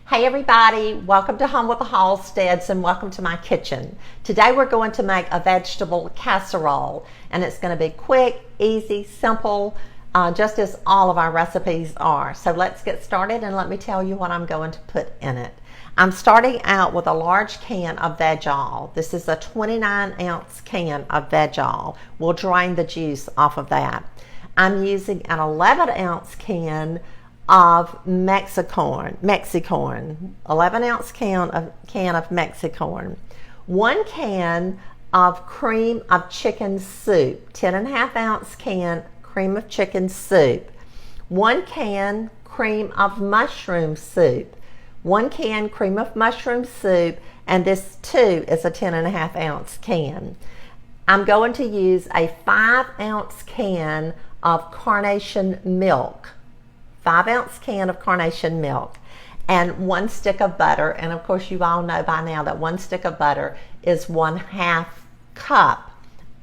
Hey everybody, welcome to Home with the Halsteads and welcome to my kitchen. Today we're going to make a vegetable casserole and it's going to be quick, easy, simple, just as all of our recipes are. So let's get started and let me tell you what I'm going to put in it. I'm starting out with a large can of veg oil. This is a 29-ounce can of veg oil. We'll drain the juice off of that. I'm using an 11-ounce can of Mexicorn, 11-ounce can of Mexicorn, 1 can of cream of chicken soup, 10.5-ounce can cream of chicken soup, 1 can cream of mushroom soup, 1 can cream of mushroom soup, and this too is a 10.5-ounce can. I'm going to use a 5-ounce can of carnation milk, 5-ounce can of carnation milk, and 1 stick of butter. And of course you all know by now that 1 stick of butter is 1/2 cup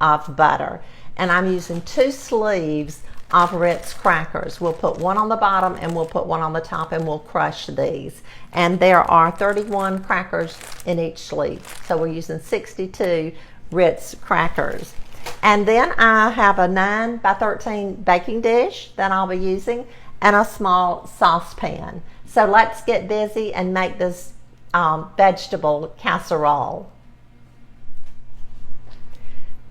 of butter. And I'm using 2 sleeves of Ritz crackers. We'll put 1 on the bottom and we'll put 1 on the top and we'll crush these. And there are 31 crackers in each sleeve. So we're using 62 Ritz crackers. And then I have a 9 by 13 baking dish that I'll be using, and a small saucepan. So let's get busy and make this vegetable casserole.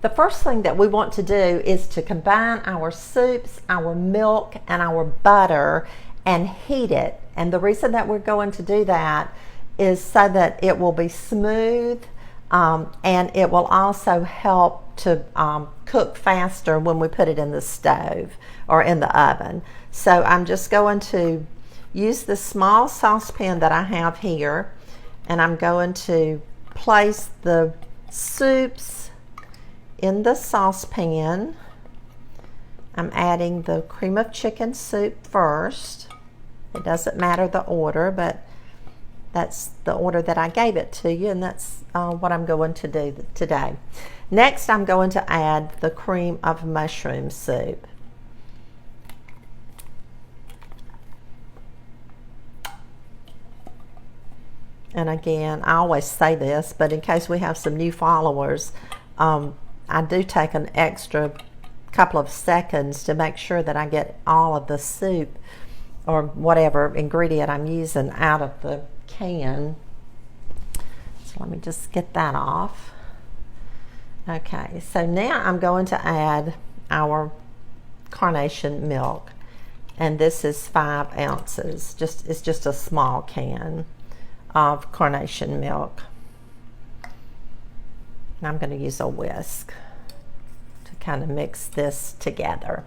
The first thing that we want to do is to combine our soups, our milk, and our butter and heat it. And the reason that we're going to do that is so that it will be smooth and it will also help to cook faster when we put it in the stove or in the oven. So I'm just going to use the small saucepan that I have here, and I'm going to place the soups in the saucepan. I'm adding the cream of chicken soup first. It doesn't matter the order, but that's the order that I gave it to you, and that's what I'm going to do today. Next, I'm going to add the cream of mushroom soup. And again, I always say this, but in case we have some new followers, I do take an extra couple of seconds to make sure that I get all of the soup or whatever ingredient I'm using out of the can. So let me just get that off. Okay, so now I'm going to add our carnation milk, and this is 5 ounces. It's just a small can of carnation milk. And I'm going to use a whisk to kind of mix this together.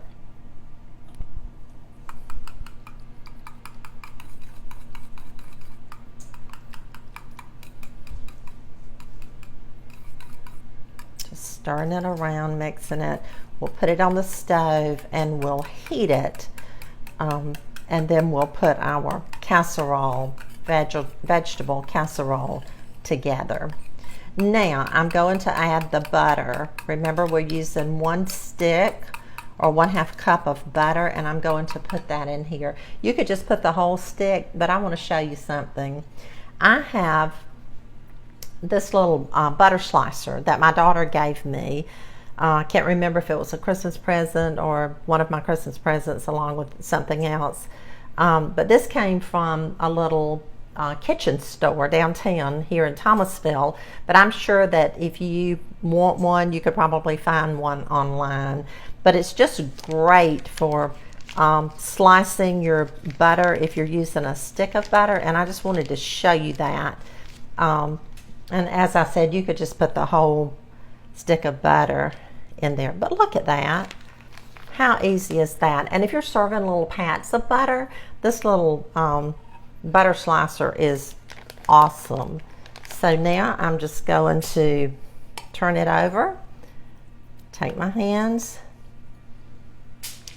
Just stirring it around, mixing it. We'll put it on the stove and we'll heat it, and then we'll put our casserole, vegetable casserole together. Now I'm going to add the butter. Remember, we're using 1 stick or 1/2 cup of butter, and I'm going to put that in here. You could just put the whole stick, but I want to show you something. I have this little butter slicer that my daughter gave me. I can't remember if it was a Christmas present or one of my Christmas presents along with something else. But this came from a little kitchen store downtown here in Thomasville, but I'm sure that if you want one, you could probably find one online. But it's just great for slicing your butter if you're using a stick of butter, and I just wanted to show you that. And as I said, you could just put the whole stick of butter in there, but look at that. How easy is that? And if you're serving little pats of butter, this little butter slicer is awesome. So now I'm just going to turn it over, take my hands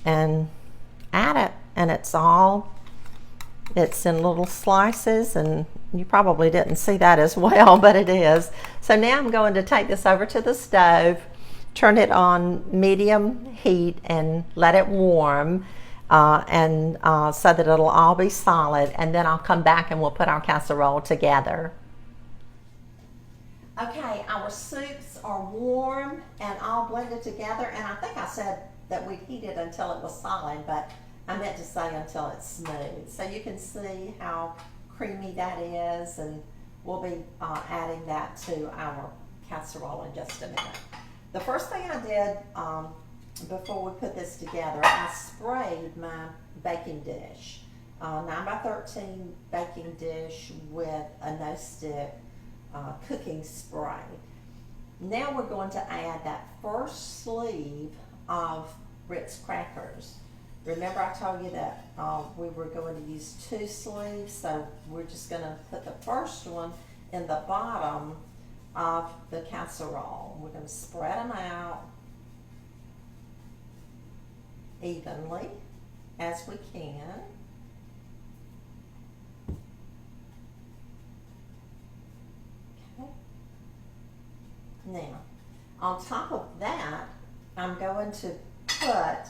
and add it, and it's in little slices, and you probably didn't see that as well, but it is. So now I'm going to take this over to the stove, turn it on medium heat and let it warm. so that it'll all be solid, and then I'll come back and we'll put our casserole together. Okay, our soups are warm and all blended together, and I think I said that we'd heat it until it was solid, but I meant to say until it's smooth. So you can see how creamy that is, and we'll be adding that to our casserole in just a minute. The first thing I did before we put this together, I sprayed my baking dish, 9 by 13 baking dish with a no-stick cooking spray. Now we're going to add that first sleeve of Ritz crackers. Remember I told you that we were going to use 2 sleeves, so we're just going to put the first one in the bottom of the casserole. We're going to spread them out evenly as we can. Okay. Now, on top of that, I'm going to put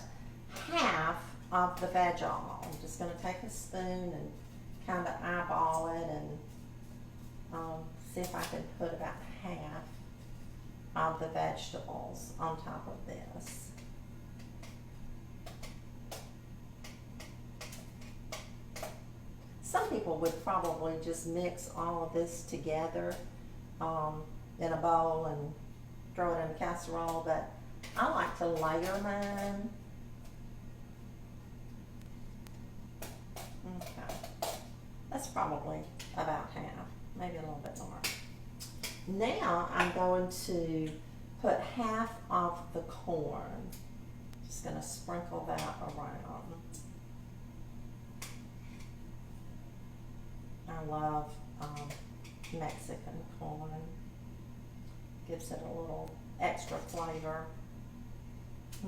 half of the veg oil. I'm just going to take a spoon and kind of eyeball it and see if I can put about half of the vegetables on top of this. Some people would probably just mix all of this together in a bowl and throw it in a casserole, but I like to layer mine. Okay, that's probably about half, maybe a little bit more. Now I'm going to put half of the corn. Just going to sprinkle that around. I love Mexican corn. Gives it a little extra flavor.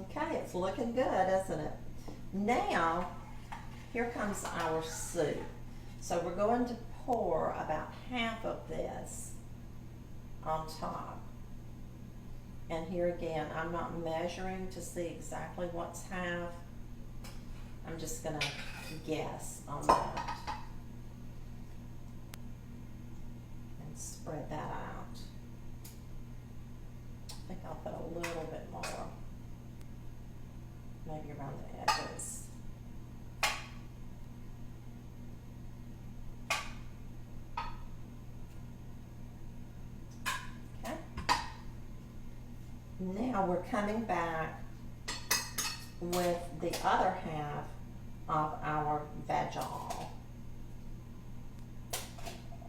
Okay, it's looking good, isn't it? Now, here comes our soup. So we're going to pour about half of this on top. And here again, I'm not measuring to see exactly what's half. I'm just going to guess on that. And spread that out. I think I'll put a little bit more, maybe around the edges. Okay. Now we're coming back with the other half of our veg oil.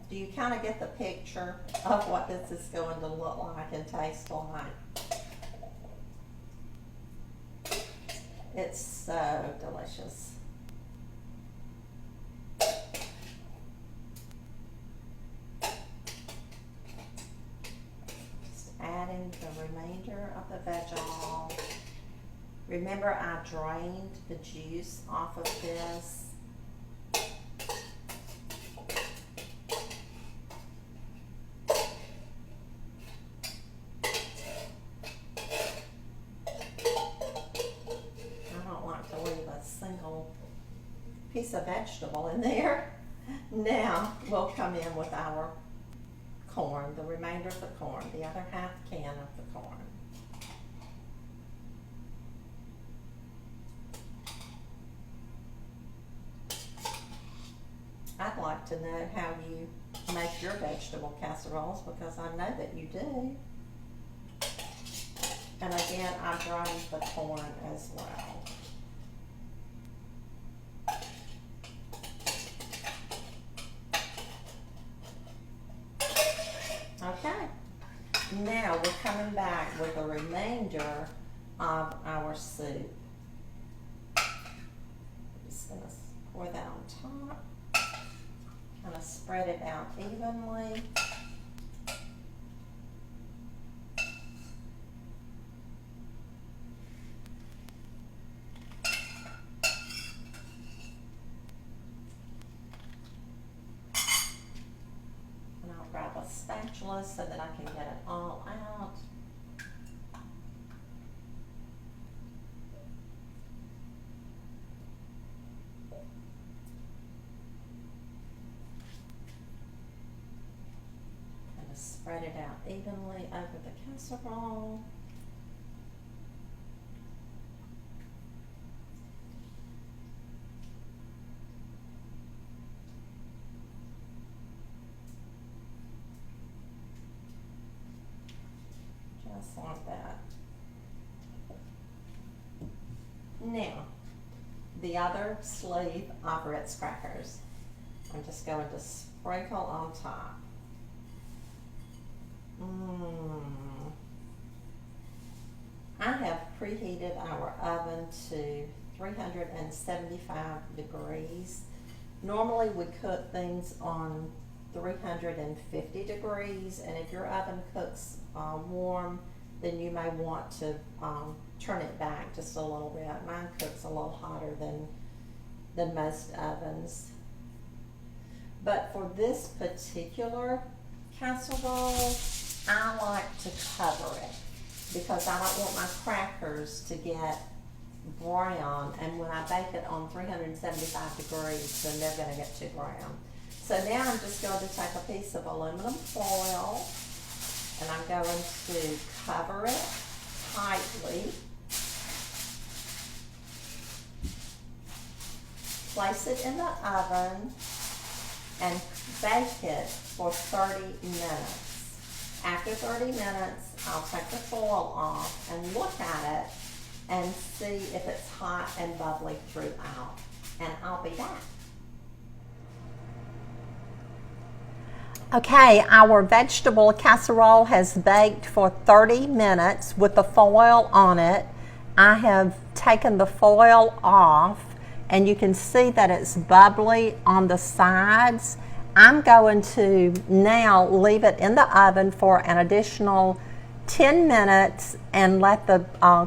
Do you kind of get the picture of what this is going to look like and taste like? It's so delicious. Just adding the remainder of the veg oil. Remember, I drained the juice off of this. Piece of vegetable in there. Now we'll come in with our corn, the remainder of the corn, the other half can of the corn. I'd like to know how you make your vegetable casseroles, because I know that you do. And again, I drained the corn as well. Okay, now we're coming back with the remainder of our soup. Just going to pour that on top, kind of spread it out evenly. Grab a spatula so that I can get it all out. Spread it out evenly over the casserole. Just like that. Now, the other sleeve of Ritz crackers, I'm just going to sprinkle on top. I have preheated our oven to 375 degrees. Normally we cook things on 350 degrees, and if your oven cooks warm, then you may want to turn it back just a little bit. Mine cooks a little hotter than most ovens. But for this particular casserole, I like to cover it because I don't want my crackers to get brown, and when I bake it on 375 degrees, then they're going to get too brown. So now I'm just going to take a piece of aluminum foil and I'm going to cover it tightly. Place it in the oven and bake it for 30 minutes. After 30 minutes, I'll take the foil off and look at it and see if it's hot and bubbly throughout. And I'll be back. Okay, our vegetable casserole has baked for 30 minutes with the foil on it. I have taken the foil off and you can see that it's bubbly on the sides. I'm going to now leave it in the oven for an additional 10 minutes and let the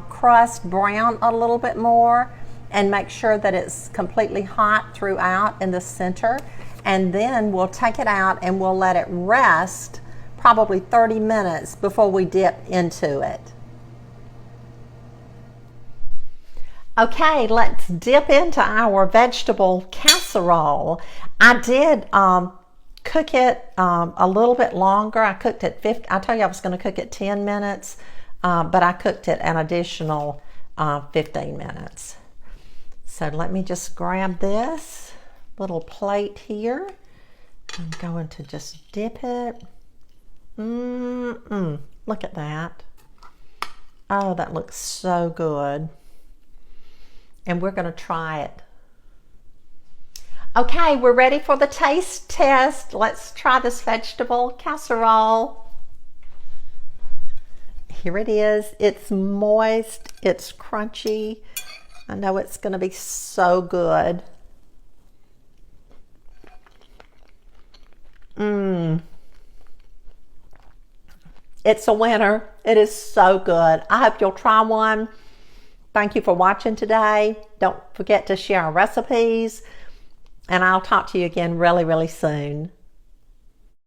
crust brown a little bit more and make sure that it's completely hot throughout in the center. And then we'll take it out and we'll let it rest probably 30 minutes before we dip into it. Okay, let's dip into our vegetable casserole. I did cook it a little bit longer. I cooked it I told you I was going to cook it 10 minutes, but I cooked it an additional 15 minutes. So let me just grab this little plate here. I'm going to just dip it. Look at that. Oh, that looks so good. And we're going to try it. Okay, we're ready for the taste test. Let's try this vegetable casserole. Here it is. It's moist. It's crunchy. I know it's going to be so good. It's a winner. It is so good. I hope you'll try one. Thank you for watching today. Don't forget to share our recipes, and I'll talk to you again really, really soon.